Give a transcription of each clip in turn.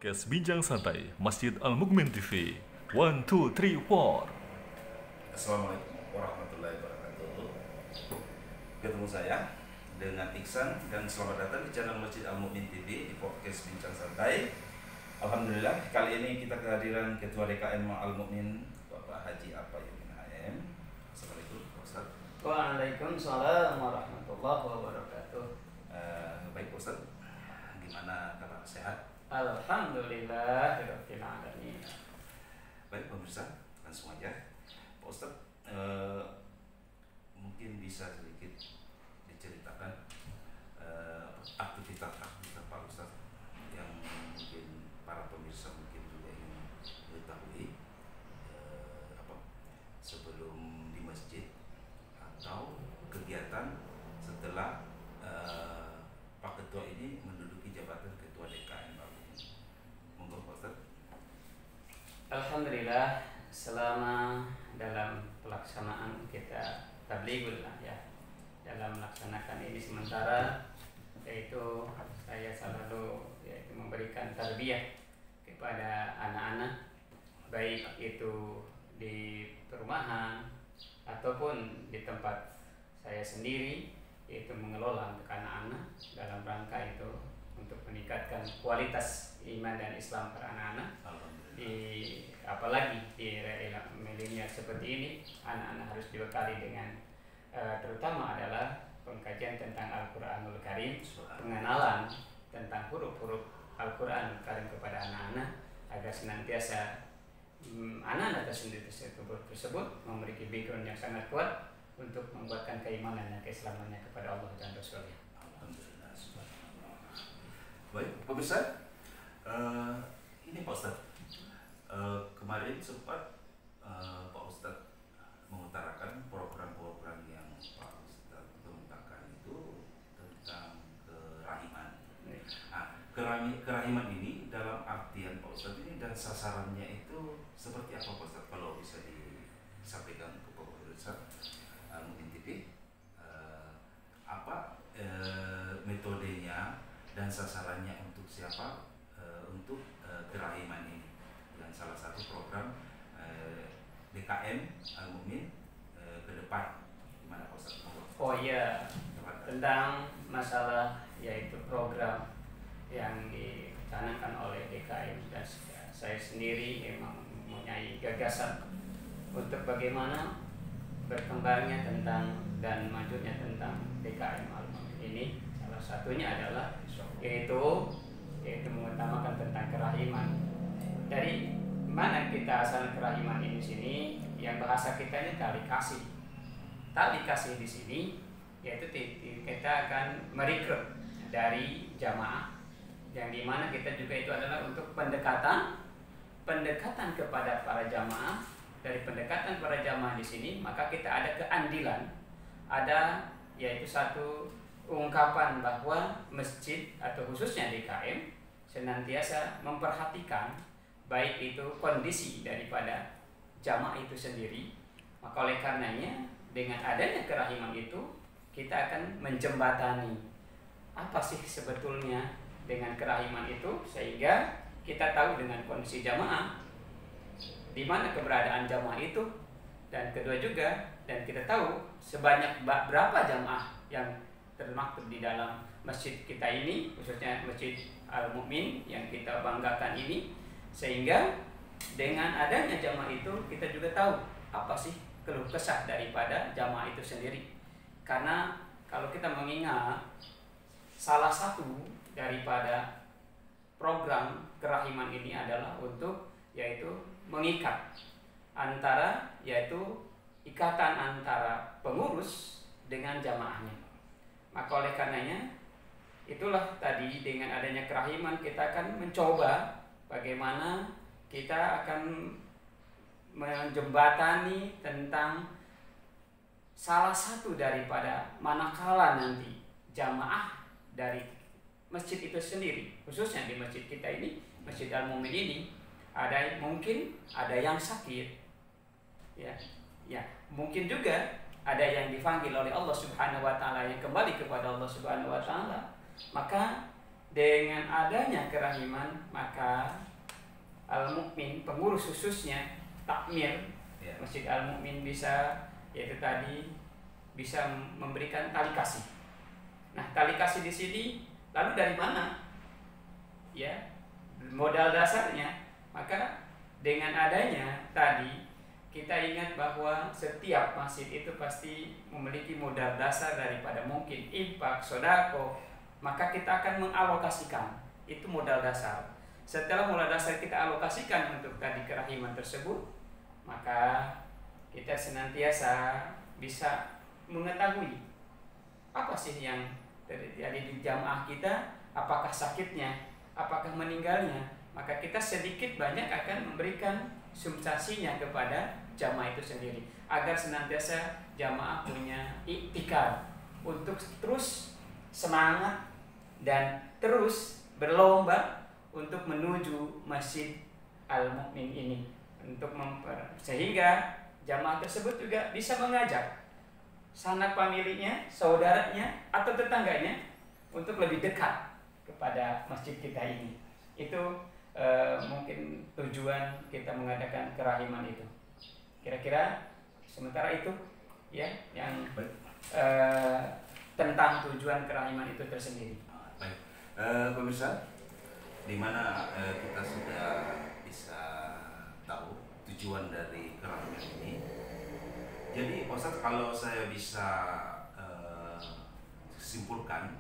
podcast Bincang Santai Masjid Al-Mukmin TV. 1, 2, 3, 4. Assalamualaikum warahmatullahi wabarakatuh. Ketemu saya dengan Iksan dan selamat datang di channel Masjid Al-Mukmin TV di podcast Bincang Santai. Alhamdulillah kali ini kita kehadiran Ketua DKM Al-Mukmin Bapak Haji Apayuddin HM. Assalamualaikum Pak Ustaz. Waalaikumsalam warahmatullahi wabarakatuh. Baik Pak Ustaz, gimana kabar, sehat? Alhamdulillah rabbil alamin. Baik pemirsa, langsung aja Pak Ustaz, mungkin bisa sedikit diceritakan aktivitas Pak Ustaz yang mungkin para pemirsa mungkin juga ingin mengetahui sebelum di masjid atau kegiatan setelah Pak Ketua ini menduduki jabatan Ketua DKM. Monggo Pak Ustaz. Alhamdulillah selama dalam pelaksanaan kita tablighul ya, dalam melaksanakan ini sementara, yaitu saya selalu yaitu memberikan tarbiyah kepada anak-anak, baik itu di perumahan ataupun di tempat saya sendiri, yaitu mengelola untuk anak-anak dalam rangka itu untuk meningkatkan kualitas iman dan Islam para anak-anak. Apalagi di era milenial seperti ini, anak-anak harus dibekali dengan terutama adalah pengkajian tentang Al-Quranul Karim, pengenalan tentang huruf-huruf Al-Quranul Karim kepada anak-anak agar senantiasa anak-anak tersebut memiliki background yang sangat kuat untuk membuatkan keimanannya, keislamannya kepada Allah dan Rasulnya. Alhamdulillah, subhanallah. Baik pemirsa, ini Pak Ustaz, kemarin sempat Pak Ustaz mengutarakan program-program yang Pak Ustaz kemukakan itu tentang kerahiman. Nah, kerahiman ini dalam artian Pak Ustaz ini dan sasarannya itu seperti apa Pak Ustaz? Kalau bisa disampaikan ke Pak Ustaz Al-Mukmin TV, apa metodenya dan sasarannya untuk siapa untuk kerahiman ini, dan salah satu program DKM Al-Mukmin ke depan gimana Pak Ustaz? Oh iya, tentang masalah yaitu program yang dicanangkan oleh DKM, dan saya sendiri memang mempunyai gagasan untuk bagaimana berkembangnya tentang dan majunya tentang DKM Al-Mukmin ini. Salah satunya adalah yaitu mengutamakan tentang kerahiman. Dari mana kita asal kerahiman ini sini? Yang bahasa kita ini tali kasih. Tali kasih di sini yaitu kita akan merekrut dari jamaah, yang dimana kita juga itu adalah untuk pendekatan kepada para jamaah. Dari pendekatan para jamaah di sini, maka kita ada keandilan, ada yaitu satu ungkapan bahwa masjid atau khususnya DKM senantiasa memperhatikan baik itu kondisi daripada jamaah itu sendiri. Maka oleh karenanya dengan adanya kerahiman itu kita akan menjembatani apa sih sebetulnya dengan kerahiman itu, sehingga kita tahu dengan kondisi jamaah di mana keberadaan jamaah itu, dan kedua juga dan kita tahu sebanyak berapa jamaah yang termaktub di dalam masjid kita ini, khususnya Masjid Al-Mukmin yang kita banggakan ini, sehingga dengan adanya jamaah itu kita juga tahu apa sih keluh kesah daripada jamaah itu sendiri. Karena kalau kita mengingat salah satu daripada program kerahiman ini adalah untuk yaitu mengikat antara yaitu ikatan antara pengurus dengan jamaahnya. Maka oleh karenanya itulah tadi dengan adanya kerahiman kita akan mencoba bagaimana kita akan menjembatani tentang salah satu daripada manakala nanti jamaah dari masjid itu sendiri, khususnya di masjid kita ini, Masjid Al-Mukmin ini, mungkin ada yang sakit, ya mungkin juga ada yang dipanggil oleh Allah Subhanahu Wa Taala, yang kembali kepada Allah Subhanahu Wa Taala. Maka dengan adanya kerahiman maka Al-Mukmin, pengurus khususnya takmir Masjid Al-Mukmin bisa, yaitu tadi bisa memberikan tali kasih. Nah, tali kasih di sini lalu dari mana? Ya, modal dasarnya. Maka dengan adanya tadi kita ingat bahwa setiap masjid itu pasti memiliki modal dasar daripada mungkin infak, sodako. Maka kita akan mengalokasikan itu modal dasar. Setelah modal dasar kita alokasikan untuk tadi kerahiman tersebut, maka kita senantiasa bisa mengetahui apa sih yang terjadi di jamaah kita, apakah sakitnya, apakah meninggalnya. Maka kita sedikit banyak akan memberikan sumbangsinya kepada jamaah itu sendiri, agar senantiasa jamaah punya iktikad untuk terus semangat dan terus berlomba untuk menuju Masjid Al-Mukmin ini, untuk sehingga jamaah tersebut juga bisa mengajak sanak familinya, saudaranya atau tetangganya untuk lebih dekat kepada masjid kita ini. Itu mungkin tujuan kita mengadakan kerahiman itu. Kira-kira sementara itu ya yang tentang tujuan kerahiman itu tersendiri. Baik, pemirsa, di mana kita sudah bisa tahu tujuan dari kerahiman ini. Jadi Ustaz, kalau saya bisa simpulkan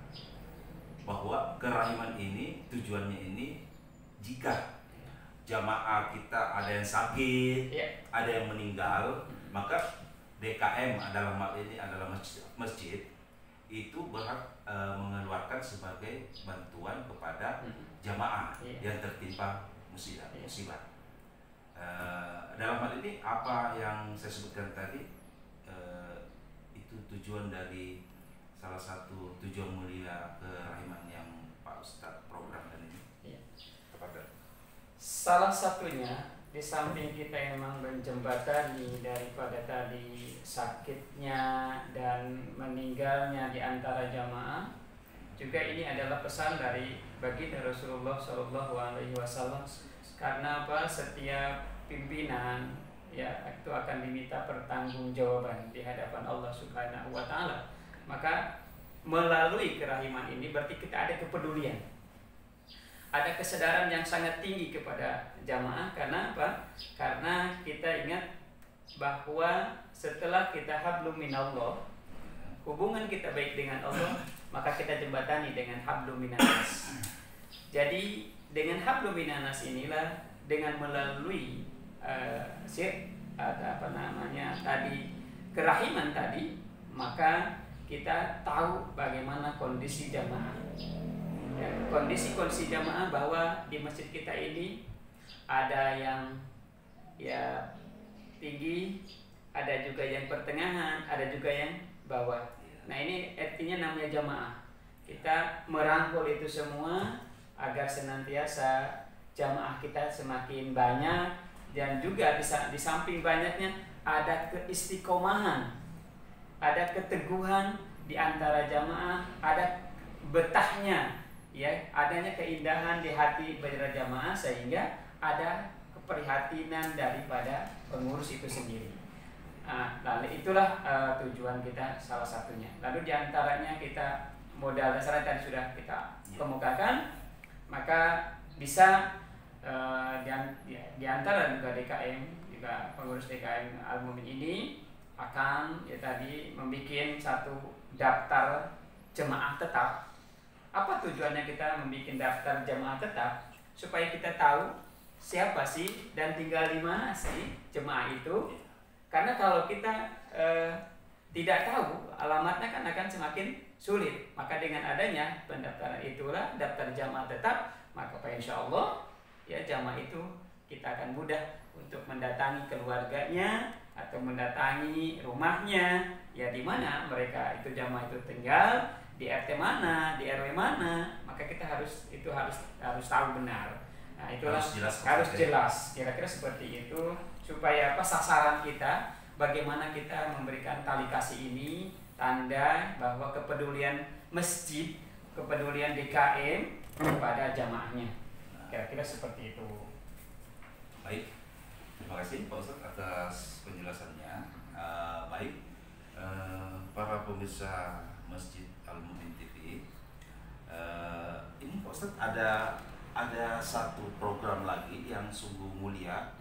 bahwa kerahiman ini tujuannya ini jika jamaah kita ada yang sakit, ada yang meninggal, maka DKM adalah masjid itu berhak mengeluarkan sebagai bantuan kepada jamaah yang tertimpa musibah. Dalam hal ini apa yang saya sebutkan tadi itu tujuan dari salah satu tujuan mulia kerahiman yang Pak Ustadz programkan ini. Salah satunya di samping kita memang menjembatani daripada tadi sakitnya dan meninggalnya di antara jamaah, juga ini adalah pesan dari baginda Rasulullah SAW. Karena apa? Setiap pimpinan ya itu akan diminta pertanggungjawaban di hadapan Allah Subhanahu wa taala. Maka melalui kerahiman ini berarti kita ada kepedulian, ada kesadaran yang sangat tinggi kepada jamaah. Karena apa? Karena kita ingat bahwa setelah kita hablum minallah, hubungan kita baik dengan Allah, maka kita jembatani dengan hablum minannas. Jadi dengan hablum minannas inilah, dengan melalui kerahiman tadi, maka kita tahu bagaimana kondisi jamaah. Ya, kondisi jamaah bahwa di masjid kita ini ada yang ya tinggi, ada juga yang pertengahan, ada juga yang bawah. Nah, ini artinya namanya jamaah. Kita merangkul itu semua agar senantiasa jamaah kita semakin banyak, dan juga di samping banyaknya ada keistiqomahan, ada keteguhan di antara jamaah, ada betahnya, ya, adanya keindahan di hati berjamaah, sehingga ada keprihatinan daripada pengurus itu sendiri. Lalu itulah tujuan kita salah satunya. Lalu diantaranya kita modal dasarnya tadi sudah kita kemukakan, maka bisa di antara juga DKM, juga pengurus DKM Al-Mukmin ini akan ya tadi membuat satu daftar jemaah tetap. Apa tujuannya kita membuat daftar jemaah tetap? Supaya kita tahu siapa sih dan tinggal di mana sih jemaah itu. Karena kalau kita tidak tahu alamatnya kan akan semakin sulit. Maka dengan adanya pendaftaran itulah daftar jamaah tetap, maka insya Allah ya jamaah itu kita akan mudah untuk mendatangi keluarganya atau mendatangi rumahnya, ya di mana mereka itu jamaah itu tinggal, di RT mana, di RW mana, maka kita harus tahu benar. Nah, itulah harus jelas. Kira-kira seperti itu, supaya apa sasaran kita, bagaimana kita memberikan tali kasih ini, tanda bahwa kepedulian masjid, kepedulian DKM kepada jamaahnya. Kira-kira seperti itu. Baik, terima kasih Pak Ustadz atas penjelasannya. Baik, para pemirsa Masjid Al-Mu'min TV, ini Pak Ustadz ada satu program lagi yang sungguh mulia.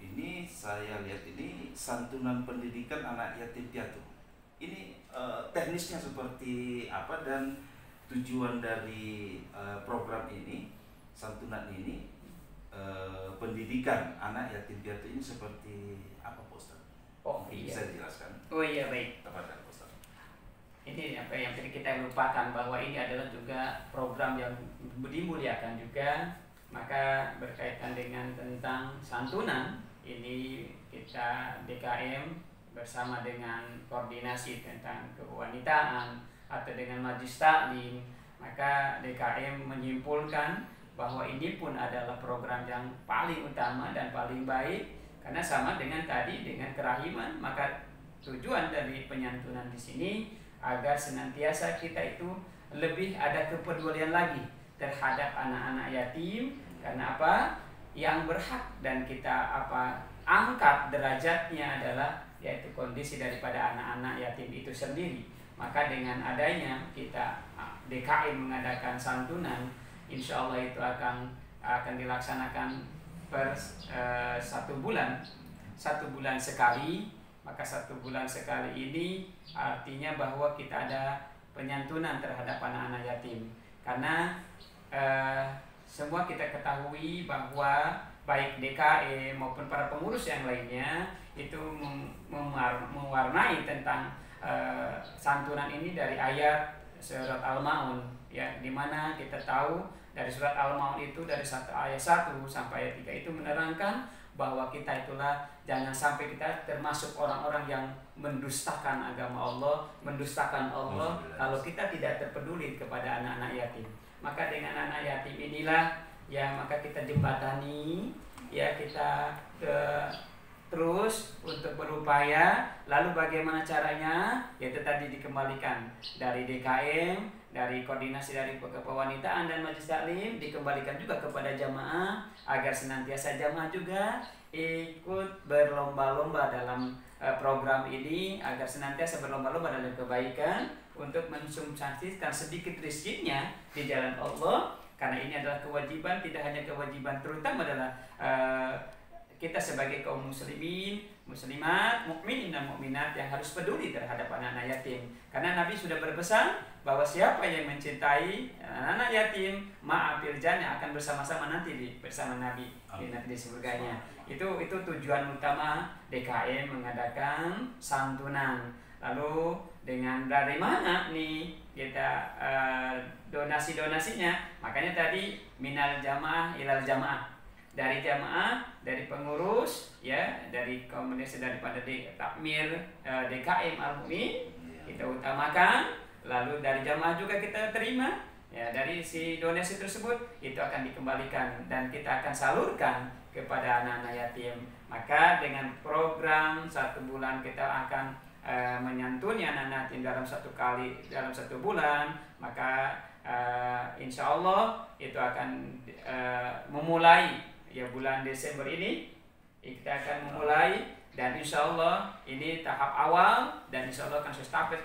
Ini saya lihat ini santunan pendidikan anak yatim piatu. Ini teknisnya seperti apa dan tujuan dari program ini, santunan ini, pendidikan anak yatim piatu ini seperti apa Pak Ustadz? Oh iya. Bisa dijelaskan? Oh iya, baik. Kepada Pak Ustadz. Ini apa yang tadi kita lupakan, bahwa ini adalah juga program yang dimuliakan juga. Maka berkaitan dengan tentang santunan, ini kita DKM bersama dengan koordinasi tentang kewanitaan atau dengan Majelis Taklim, maka DKM menyimpulkan bahwa ini pun adalah program yang paling utama dan paling baik, karena sama dengan tadi dengan kerahiman. Maka tujuan dari penyantunan di sini agar senantiasa kita itu lebih ada kepedulian lagi terhadap anak-anak yatim. Karena apa? Yang berhak dan kita angkat derajatnya adalah yaitu kondisi daripada anak-anak yatim itu sendiri. Maka dengan adanya kita DKM mengadakan santunan, insya Allah itu akan dilaksanakan per 1 bulan sekali. Maka 1 bulan sekali ini artinya bahwa kita ada penyantunan terhadap anak-anak yatim. Karena semua kita ketahui bahwa baik DKM maupun para pengurus yang lainnya itu mewarnai tentang santunan ini dari ayat surat Al-Maun, ya, dimana kita tahu dari surat Al-Maun itu dari ayat 1 sampai ayat 3 itu menerangkan bahwa kita itulah jangan sampai kita termasuk orang-orang yang mendustakan agama Allah, mendustakan Allah kalau kita tidak terpeduli kepada anak-anak yatim. Maka dengan anak yatim inilah ya maka kita jembatani, ya kita terus untuk berupaya. Lalu bagaimana caranya? Yaitu tadi dikembalikan dari DKM, dari koordinasi dari kewanitaan dan Majelis Taklim, dikembalikan juga kepada jamaah agar senantiasa jamaah juga ikut berlomba-lomba dalam program ini, agar senantiasa berlomba-lomba dalam kebaikan untuk mensubstansikan sedikit rezekinya di jalan Allah. Karena ini adalah kewajiban, tidak hanya kewajiban, terutama adalah kita sebagai kaum muslimin, muslimat, mukminin dan mukminat yang harus peduli terhadap anak-anak yatim. Karena Nabi sudah berpesan bahwa siapa yang mencintai anak-anak yatim, ma'afil jannah, akan bersama-sama nanti bersama Nabi di surganya. Itu tujuan utama DKM mengadakan santunan. Lalu dengan dari mana nih kita donasi-donasinya? Makanya tadi minal jamaah ilal jamaah, dari jamaah, dari pengurus, ya, dari komunitas daripada takmir DKM Al-Mu'min kita utamakan. Lalu dari jamaah juga kita terima, ya, dari si donasi tersebut itu akan dikembalikan dan kita akan salurkan kepada anak-anak yatim. Maka dengan program 1 bulan kita akan menyantuni anak-anak yatim dalam 1 bulan. Maka insya Allah itu akan memulai, ya, bulan Desember ini kita akan memulai, dan insya Allah ini tahap awal dan insya Allah akan sestafet.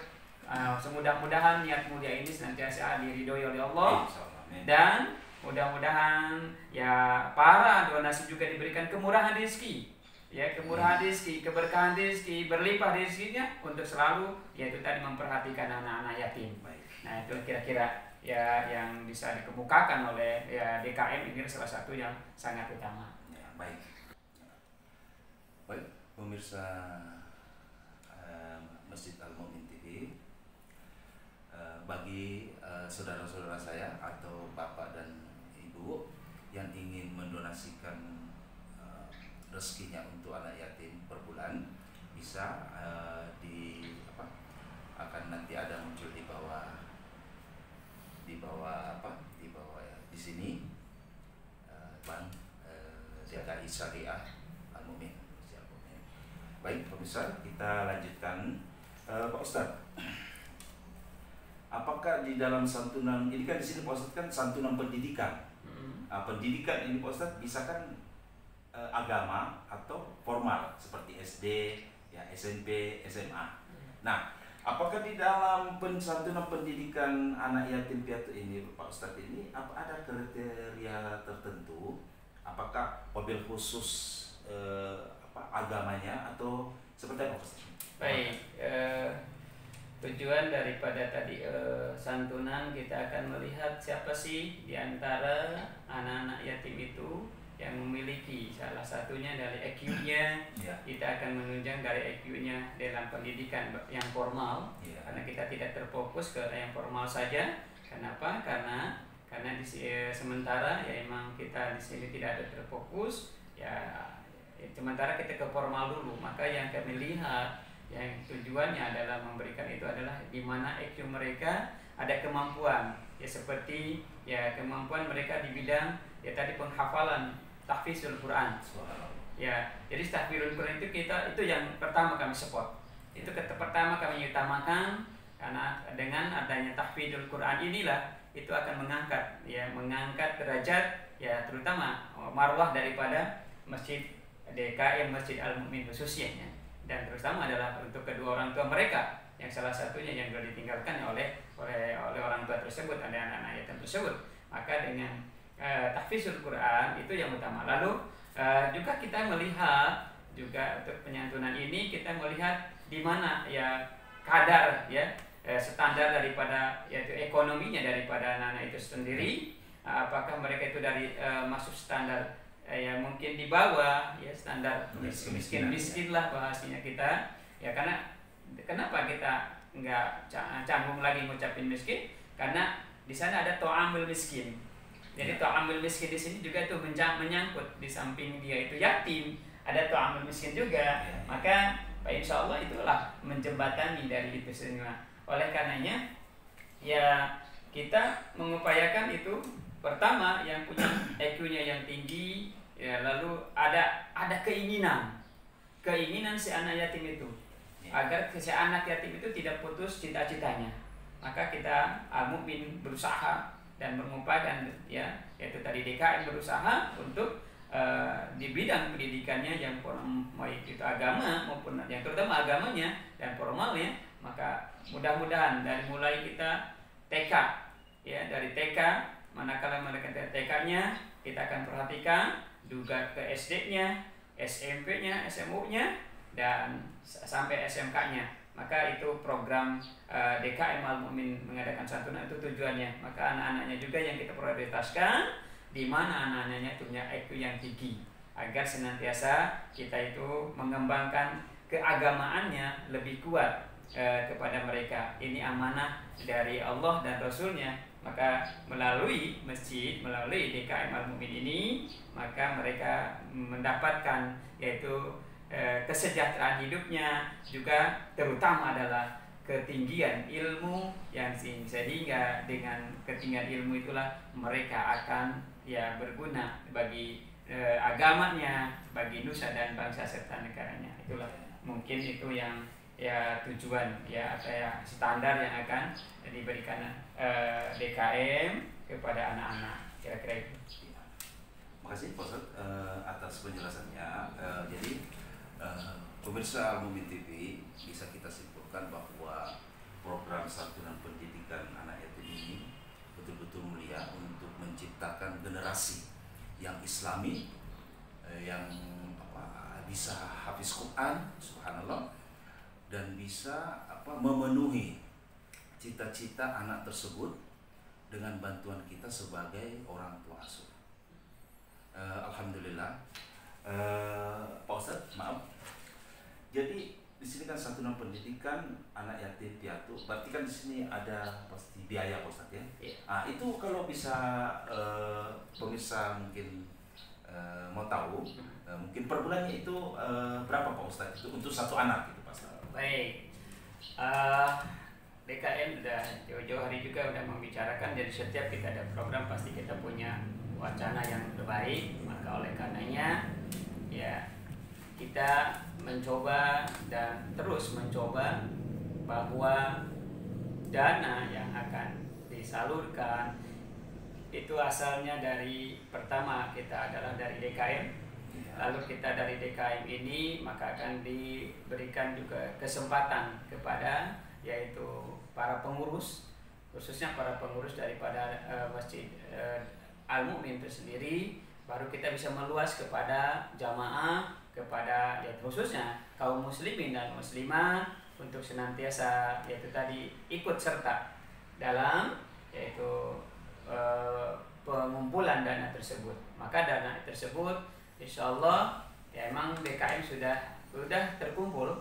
Semudah-mudahan niat mulia ini senantiasa diridhoi oleh Allah, dan mudah-mudahan ya para donasi juga diberikan kemurahan rezeki, ya, kemurahan rezeki, keberkahan rezeki, berlimpah rezekinya untuk selalu yaitu tadi memperhatikan anak-anak yatim. Nah, itu kira-kira ya yang bisa dikemukakan oleh ya DKM ini salah satu yang sangat utama. Ya, baik pemirsa Masjid Al-Mu'min TV, bagi saudara-saudara saya atau bapak dan ibu yang ingin mendonasikan rezekinya untuk anak yatim per bulan, bisa akan nanti ada muncul di bawah di sini Bank DKI Syariah Al-Mu'min. Baik pemirsa, kita lanjutkan. Pak Ustadz, apakah di dalam santunan ini kan di sini Pak Ustadz kan santunan pendidikan. Pendidikan ini Pak Ustadz bisa kan agama atau formal seperti SD, ya SMP, SMA. Nah, apakah di dalam santunan pendidikan anak yatim piatu ini Pak Ustadz ini apa ada kriteria tertentu? Apakah mobil khusus agamanya atau seperti apa Pak Ustadz? Baik, tujuan daripada tadi santunan kita akan melihat siapa sih di antara anak-anak yatim itu yang memiliki salah satunya dari EQ-nya. Kita akan menunjang dari EQ-nya dalam pendidikan yang formal, karena kita tidak terfokus ke yang formal saja. Kenapa? Karena sementara ya emang kita di sini tidak ada terfokus ya, sementara kita ke formal dulu. Maka yang kami lihat yang tujuannya adalah memberikan itu adalah di mana EQ mereka ada kemampuan ya, seperti ya kemampuan mereka di bidang ya tadi penghafalan tahfizul Quran. Ya, jadi tahfizul Quran itu yang pertama kami support. Itu pertama kami utamakan, karena dengan adanya tahfizul Quran inilah itu akan mengangkat derajat ya, terutama marwah daripada masjid DKM, Masjid Al-Mu'min khususnya. Dan terutama adalah untuk kedua orang tua mereka yang salah satunya yang sudah ditinggalkan oleh orang tua tersebut, ada anak-anak yatim tersebut. Maka dengan tahfizul Quran itu yang utama. Lalu juga kita melihat juga untuk penyantunan ini kita melihat di mana ya kadar ya standar daripada yaitu ekonominya daripada anak-anak itu sendiri. Apakah mereka itu dari masuk standar ya mungkin di bawah ya standar miskin lah bahasanya kita ya, karena kenapa kita nggak canggung lagi ngucapin miskin, karena di sana ada to'amul miskin. Jadi to'amul miskin di sini juga itu menyangkut di samping dia itu yatim, ada to'amul miskin juga. Maka insya Allah itulah menjembatani dari itu semua. Oleh karenanya ya kita mengupayakan itu pertama yang punya EQ-nya yang tinggi ya, lalu ada keinginan si anak yatim itu agar si anak yatim itu tidak putus cita-citanya. Maka kita Al-Mu'min berusaha dan mengupayakan ya, yaitu tadi DKM berusaha untuk di bidang pendidikannya yang baik itu agama maupun yang terutama agamanya dan formalnya. Maka mudah-mudahan dari mulai kita TK ya, dari TK manakala mereka TK-nya kita akan perhatikan juga ke SD-nya, SMP-nya, SMU-nya dan sampai SMK-nya. Maka itu program DKM Al-Mu'min mengadakan santunan itu tujuannya. Maka anak-anaknya juga yang kita prioritaskan, di mana anak-anaknya punya IQ yang tinggi, agar senantiasa kita itu mengembangkan keagamaannya lebih kuat kepada mereka. Ini amanah dari Allah dan Rasul-Nya. Maka melalui masjid, melalui DKM Al-Mu'min ini, maka mereka mendapatkan yaitu kesejahteraan hidupnya, juga terutama adalah ketinggian ilmu yang sehingga dengan ketinggian ilmu itulah mereka akan ya berguna bagi agamanya, bagi nusa dan bangsa serta negaranya. Itulah mungkin itu yang ya tujuan ya saya standar yang akan diberikan DKM kepada anak-anak, kira-kira itu. Terima kasih Pak Ustadz atas penjelasannya. Jadi pemirsa Al-Mu'min TV, bisa kita simpulkan bahwa program santunan pendidikan anak yatim ini betul-betul mulia untuk menciptakan generasi yang islami, yang bisa hafiz Quran, subhanallah, dan bisa memenuhi cita-cita anak tersebut dengan bantuan kita sebagai orang tua asuh. Alhamdulillah. Pak Ustadz, maaf. Jadi di sini kan santunan pendidikan anak yatim piatu, berarti kan di sini ada pasti biaya Pak Ustadz ya. Nah, itu kalau bisa pemirsa mungkin mau tahu, mungkin per bulannya itu berapa Pak Ustadz itu untuk satu anak gitu Pak Ustadz? Baik. DKM sudah jauh-jauh hari juga sudah membicarakan, jadi setiap kita ada program pasti kita punya wacana yang terbaik. Maka oleh karenanya ya kita mencoba dan terus mencoba bahwa dana yang akan disalurkan itu asalnya dari, pertama kita adalah dari DKM, lalu kita dari DKM ini maka akan diberikan juga kesempatan kepada yaitu para pengurus, khususnya para pengurus daripada Masjid Al-Mu'min itu sendiri, baru kita bisa meluas kepada jamaah, kepada ya khususnya kaum muslimin dan muslimah untuk senantiasa yaitu tadi ikut serta dalam yaitu pengumpulan dana tersebut. Maka dana tersebut insya Allah ya emang DKM sudah terkumpul,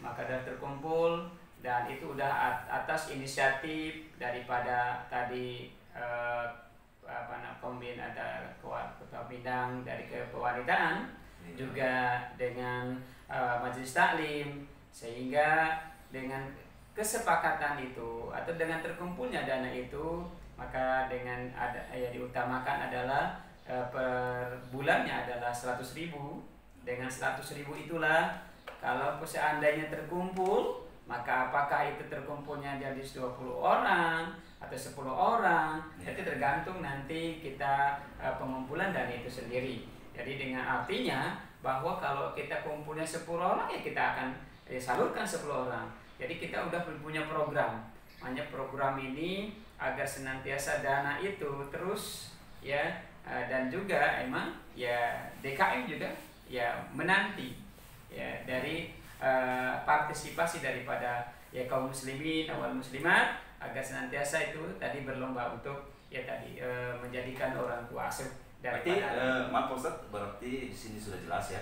maka sudah terkumpul dan itu sudah atas inisiatif daripada tadi pembina ketua bidang dari kewanitaan juga dengan majelis taklim, sehingga dengan kesepakatan itu atau dengan terkumpulnya dana itu maka dengan ada ya diutamakan adalah per bulannya adalah 100.000. Dengan 100.000 itulah kalau seandainya terkumpul, maka apakah itu terkumpulnya jadi 20 orang atau 10 orang itu tergantung nanti kita pengumpulan dana itu sendiri. Jadi dengan artinya bahwa kalau kita kumpulnya 10 orang ya kita akan salurkan 10 orang. Jadi kita udah punya program. Hanya program ini agar senantiasa dana itu terus ya dan juga emang ya DKM juga ya menanti ya dari partisipasi daripada ya kaum muslimin wal muslimat agar senantiasa itu tadi berlomba untuk ya tadi menjadikan orang tua asuh. Berarti maaf Ustaz, berarti di sini sudah jelas ya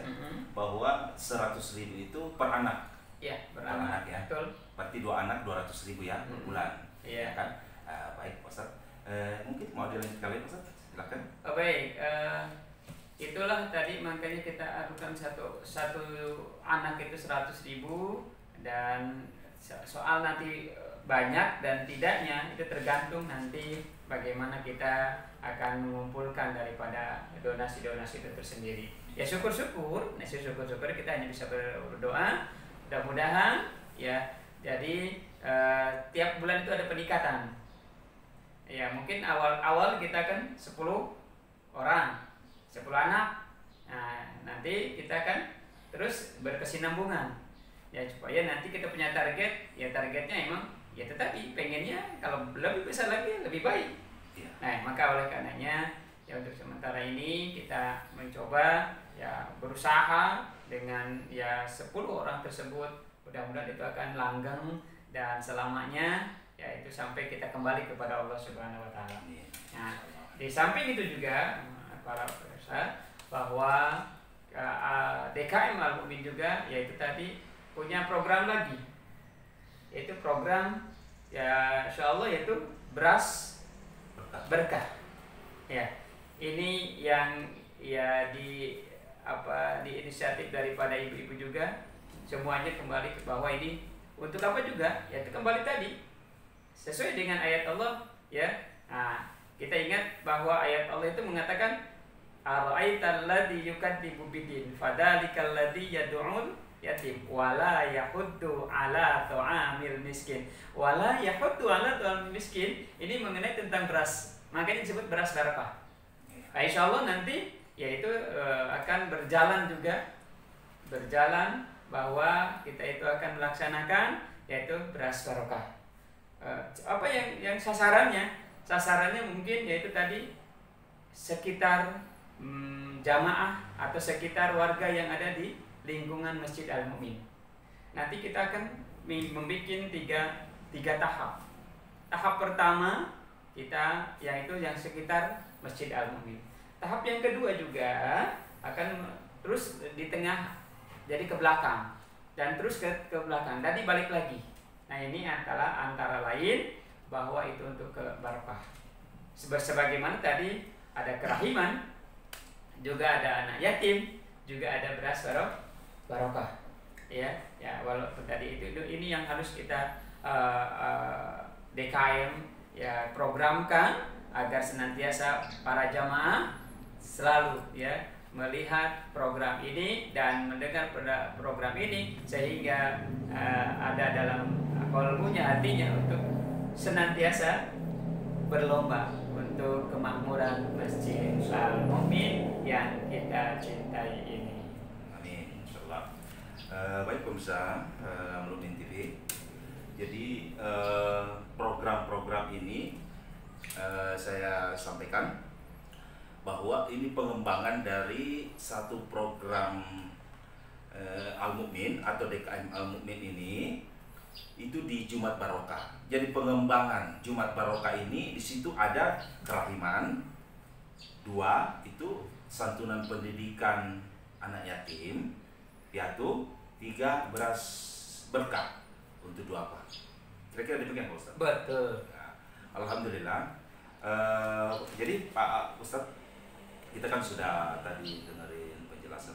bahwa 100.000 itu per anak. Ya, per anak ya. Betul. Berarti 2 anak 200.000 ya per bulan. Iya. Ya kan? Baik Ustaz. Mungkin mau dilanjutkan lagi Ustaz? Silakan. Baik, itulah tadi makanya kita adukan satu anak itu 100.000 dan soal nanti banyak dan tidaknya itu tergantung nanti bagaimana kita akan mengumpulkan daripada donasi-donasi itu tersendiri. Ya syukur-syukur kita hanya bisa berdoa mudah-mudahan ya. Jadi tiap bulan itu ada peningkatan. Ya mungkin awal kita kan 10 orang, 10 anak. Nah, nanti kita kan terus berkesinambungan. Ya supaya nanti kita punya target, ya targetnya emang ya tetapi pengennya kalau lebih besar lagi lebih baik. Nah, maka oleh karenanya ya untuk sementara ini kita mencoba ya berusaha dengan ya 10 orang tersebut, mudah-mudahan itu akan langgeng dan selamanya yaitu sampai kita kembali kepada Allah Subhanahu wa taala. Nah, di samping itu juga para pemirsa bahwa DKM Al-Mu'min juga yaitu tadi punya program lagi. Yaitu program ya insyaallah yaitu beras berkah. Ya. Ini yang ya di inisiatif daripada ibu-ibu juga semuanya kembali ke bawah ini untuk apa juga? Ya itu kembali tadi sesuai dengan ayat Allah ya. Nah, kita ingat bahwa ayat Allah itu mengatakan ara'aital ladzi yukadzibu bidin fadzalikal ladzi yad'ul yatim wala yahuddu ala ta'amil miskin wala yahuddu ala ta'amil miskin. Ini mengenai tentang beras, makanya disebut beras barakah. Nah, insyaallah nanti yaitu akan berjalan bahwa kita itu akan melaksanakan yaitu beras barokah. Apa yang sasarannya mungkin yaitu tadi sekitar jamaah atau sekitar warga yang ada di lingkungan Masjid Al-Mu'min. Nanti kita akan membuat tiga tahap. Tahap pertama kita yaitu yang sekitar Masjid Al-Mu'min. Tahap yang kedua juga akan terus di tengah jadi ke belakang dan terus ke belakang. Tadi balik lagi. Nah, ini antara lain bahwa itu untuk ke barokah. Sebagaimana tadi ada kerahiman, juga ada anak yatim, juga ada beras barokah. Ya, walaupun tadi itu ini yang harus kita DKM ya programkan agar senantiasa para jamaah selalu ya melihat program ini dan mendengar program ini sehingga ada dalam kolbunya hatinya untuk senantiasa berlomba untuk kemakmuran Masjid Al-Mu'min yang kita cintai ini. Amin, insyaallah. Baik pemirsa Al-Mu'min TV. Jadi program-program ini saya sampaikan bahwa ini pengembangan dari satu program Al-Mu'min atau DKM Al-Mu'min ini itu di Jumat Barokah. Jadi pengembangan Jumat Barokah ini di situ ada kerahiman, 2 itu santunan pendidikan anak yatim, piatu, 3 beras berkah untuk duafa. Kira-kira demikian Pak Ustaz. Betul. Ya, alhamdulillah. Jadi Pak Ustaz, kita kan sudah tadi dengerin penjelasan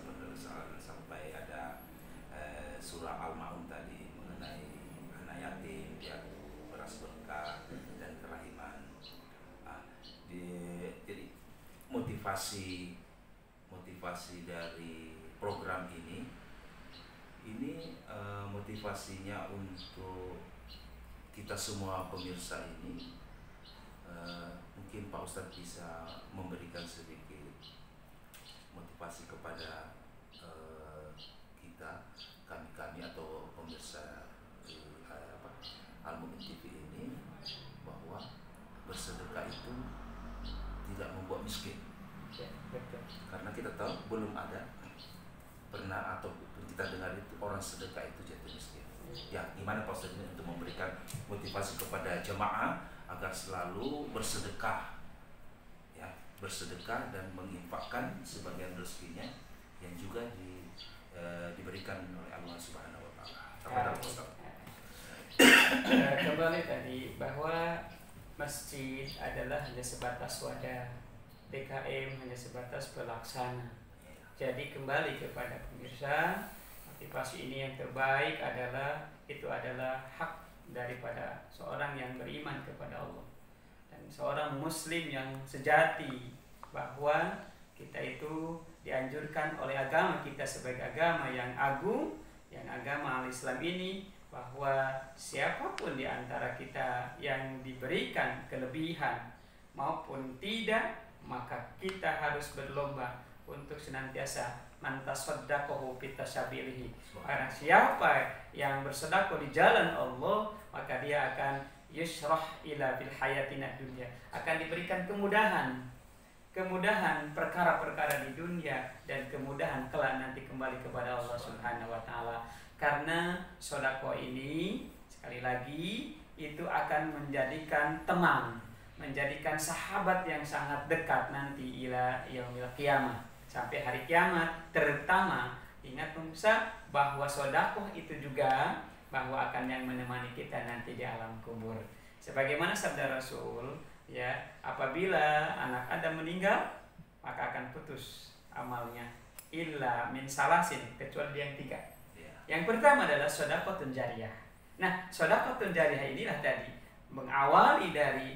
sampai ada surah Al-Maun tadi mengenai anak yatim, piatu, beras berkah dan kerahiman. Jadi motivasi dari program ini motivasinya untuk kita semua pemirsa ini. Mungkin Pak Ustadz bisa memberikan sedikit motivasi kepada kita, kami atau pemirsa Al-Mu'min TV ini, bahwa bersedekah itu tidak membuat miskin. Karena kita tahu belum ada pernah atau kita dengar itu orang sedekah itu jatuh miskin. Ya, gimana Pak Ustadz untuk memberikan motivasi kepada jemaah agar selalu bersedekah, ya, bersedekah dan menginfakkan sebagian rezekinya yang juga diberikan oleh Allah Subhanahu Wa Taala. Kembali tadi bahwa masjid adalah hanya sebatas wadah, DKM hanya sebatas pelaksana. Jadi kembali kepada pemirsa, motivasi ini yang terbaik adalah hak daripada seorang yang beriman kepada Allah dan seorang muslim yang sejati, bahwa kita itu dianjurkan oleh agama kita sebagai agama yang agung, yang agama Al-Islam ini, bahwa siapapun di antara kita yang diberikan kelebihan maupun tidak, maka kita harus berlomba untuk senantiasa mantasaddaqahu bitasabilihi. Barang siapa yang bersedekah di jalan Allah, maka dia akan yusrah ila bil hayatina dunya, akan diberikan kemudahan perkara-perkara di dunia dan kemudahan kelak nanti kembali kepada Allah Subhanahu wa taala. Karena sedekah ini sekali lagi itu akan menjadikan teman, menjadikan sahabat yang sangat dekat nanti ila yaumil qiyamah, sampai hari kiamat. Terutama ingat pemirsa bahwa sedekah itu juga bahwa akan yang menemani kita nanti di alam kubur. Sebagaimana sabda Rasul, ya, apabila anak Adam meninggal maka akan putus amalnya illa min salasin, kecuali yang 3. Yang pertama adalah sedekahun jariyah. Nah, sedekahun jariyah inilah tadi mengawali dari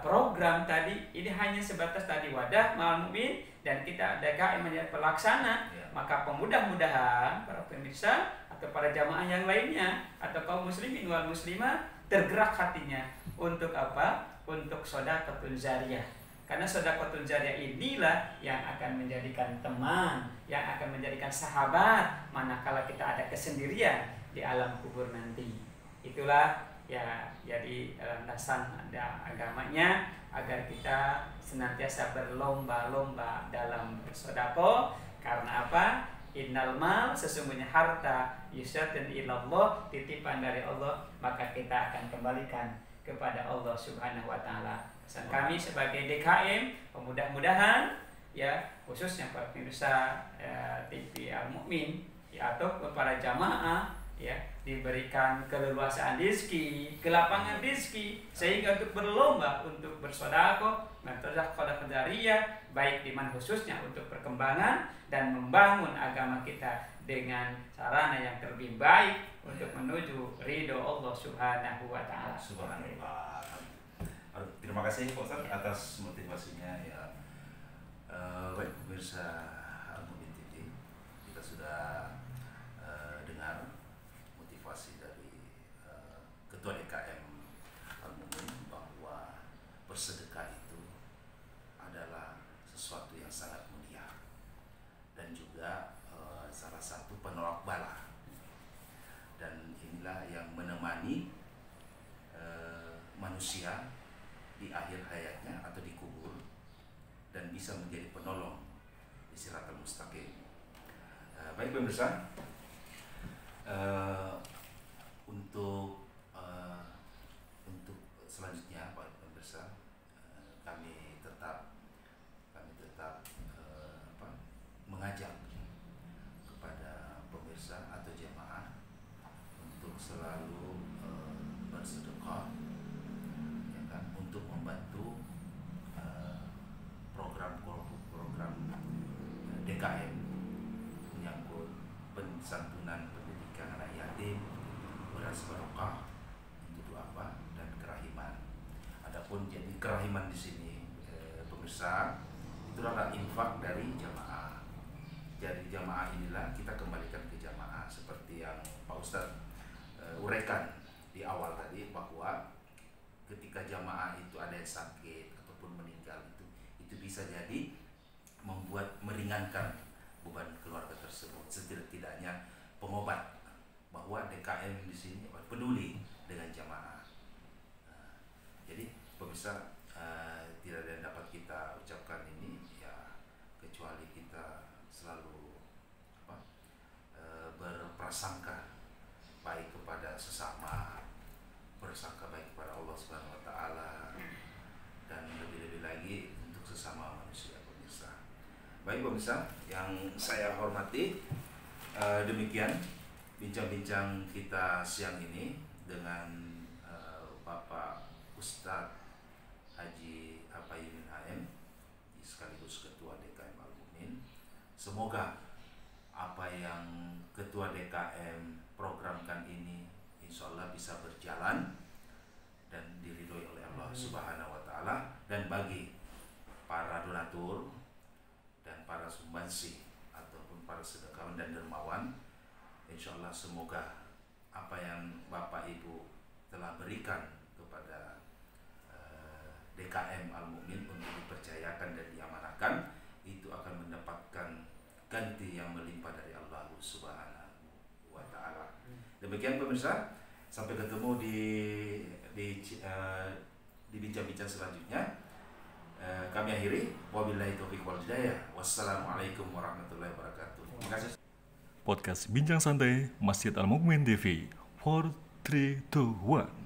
program tadi. Ini hanya sebatas tadi wadah Al-Mu'min dan kita DKM menjadi pelaksana, maka mudah-mudahan para pemirsa atau para jamaah yang lainnya atau kaum muslimin wal muslimah tergerak hatinya untuk apa? Untuk sedekahun jariyah. Karena sedekahun jariyah inilah yang akan menjadikan teman, yang akan menjadikan sahabat manakala kita ada kesendirian di alam kubur nanti. Itulah ya, jadi landasan ada agamanya agar kita senantiasa berlomba-lomba dalam bersedekah. Karena apa? Innal mal, sesungguhnya harta, yusyatun ilallah, titipan dari Allah, maka kita akan kembalikan kepada Allah Subhanahu wa taala. Pesan kami sebagai DKM, mudah-mudahan ya, khususnya para pemirsa TV Al-Mu'min ya, atau para jamaah ya, diberikan keleluasaan rezeki, kelapangan rezeki, sehingga untuk berlomba untuk bersedekah, sedekah jariyah, baik di mana khususnya untuk perkembangan dan membangun agama kita dengan sarana yang terlebih baik untuk menuju ridho Allah Subhanahu wa taala. Subhanallah. Terima kasih Pak Ustadz atas motivasinya ya. Baik pemirsa Al-Mu'min TV, kita sudah dengar motivasi dari Ketua DKM Al-Mu'min bersedekah itu adalah sesuatu yang sangat mulia dan juga salah satu penolak bala, dan inilah yang menemani manusia di akhir hayatnya atau dikubur dan bisa menjadi penolong di Siratal Mustaqim. Baik pemirsa, untuk selanjutnya Pak pemirsa, kami tetap mengajak kepada pemirsa atau jemaah untuk selalu bersedekah, ya kan, untuk membantu program DKM menyangkut santunan pendidikan anak yatim, beras barokah untuk duafa dan kerahiman. Adapun jadi kerahiman di sini pemirsa, itu adalah infak dari jamaah. Jadi jamaah inilah kita kembalikan ke jamaah seperti yang Pak Ustadz uraikan di awal tadi, bahwa ketika jamaah itu ada yang sakit ataupun meninggal, itu bisa jadi membuat meringankan beban keluarga tersebut. Setidak-tidaknya pengobat bahwa DKM di sini peduli dengan jamaah. Jadi pemirsa, tidak ada yang dapat kita ucapkan ini ya kecuali kita selalu berprasangka baik kepada sesama, bersangka baik kepada Allah Subhanahu wa taala, dan lebih-lebih lagi untuk sesama manusia pemirsa. Baik pemirsa yang saya hormati, demikian bincang-bincang kita siang ini dengan Bapak Ustadz Haji Apayunin HM sekaligus Ketua DKM Al-Mu'min. Semoga apa yang Ketua DKM programkan ini insya Allah bisa berjalan dan diridhoi oleh Allah Subhanahu wa taala, dan bagi para donatur dan para sumbansi ataupun para sedekawan dan dermawan, insya Allah semoga apa yang Bapak Ibu telah berikan kepada DKM Al-Mu'min untuk dipercayakan dan diamanahkan, itu akan mendapatkan ganti yang melimpah dari Allah Subhanahu wa taala. Demikian pemirsa, sampai ketemu di bincang-bincang selanjutnya. Kami akhiri, wabillahi taufiq wal hidayah. Wassalamualaikum warahmatullahi wabarakatuh. Terima kasih. Podcast Bincang Santai Masjid Al Mukmin TV 4, 3, 2, 1.